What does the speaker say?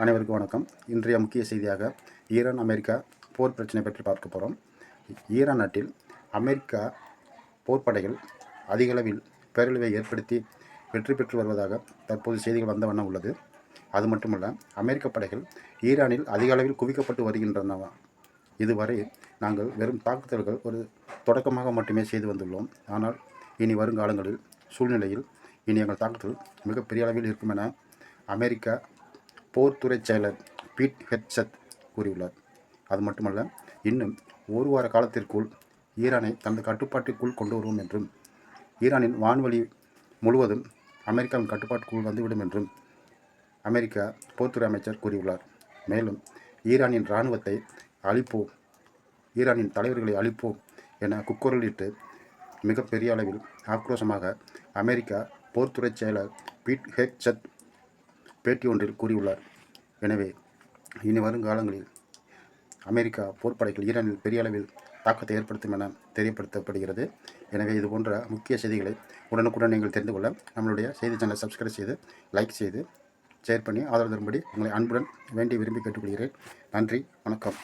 அனைவருக்கும் வணக்கம். இன்றைய முக்கிய செய்தியாக ஈரான் அமெரிக்கா போர் பிரச்சனை பற்றி பார்க்க போகிறோம். ஈரான் நாட்டில் அமெரிக்கா போர்ப்படைகள் அதிகளவில் பேரழிவை ஏற்படுத்தி வெற்றி பெற்று வருவதாக தற்போது செய்திகள் வந்த வண்ணம் உள்ளது. அது மட்டுமல்ல, அமெரிக்க படைகள் ஈரானில் அதிக அளவில் குவிக்கப்பட்டு வருகின்றன. இதுவரை நாங்கள் வெறும் தாக்குதல்கள் ஒரு தொடக்கமாக மட்டுமே செய்து வந்துள்ளோம். ஆனால் இனி வருங்காலங்களில் சூழ்நிலையில் இனி எங்கள் தாக்குதல் மிகப்பெரிய அளவில் இருக்கும் என அமெரிக்கா போர்த்துறை செயலர் பீட் ஹெட்சத் கூறியுள்ளார். அது மட்டுமல்ல, இன்னும் ஒரு வார காலத்திற்குள் ஈரானை தனது கட்டுப்பாட்டுக்குள் கொண்டு வருவோம் என்றும், ஈரானின் வான்வழி முழுவதும் அமெரிக்காவின் கட்டுப்பாட்டுக்குள் வந்துவிடும் என்றும் அமெரிக்கா போர்த்துறை அமைச்சர் கூறியுள்ளார். மேலும் ஈரானின் இராணுவத்தை அழிப்போம், ஈரானின் தலைவர்களை அழிப்போம் என குக்குரலிட்டு மிகப்பெரிய அளவில் ஆக்ரோஷமாக அமெரிக்கா போர்த்துறை செயலர் பீட் ஹெட்சத் பேட்டி ஒன்றில் கூறியுள்ளார். எனவே இனி வருங்காலங்களில் அமெரிக்கா போர்ப்படைகள் ஈரானில் பெரிய அளவில் தாக்கத்தை ஏற்படுத்தும் என தெரியப்படுத்தப்படுகிறது. எனவே இது போன்ற முக்கிய செய்திகளை உடனுக்குடன் நீங்கள் தெரிந்து கொள்ள நம்மளுடைய செய்தி சேனலை சப்ஸ்கிரைப் செய்து, லைக் செய்து, ஷேர் பண்ணி ஆதரவு தரும்படி உங்களை அன்புடன் வேண்டி விரும்பி கேட்டுக்கொள்கிறேன். நன்றி, வணக்கம்.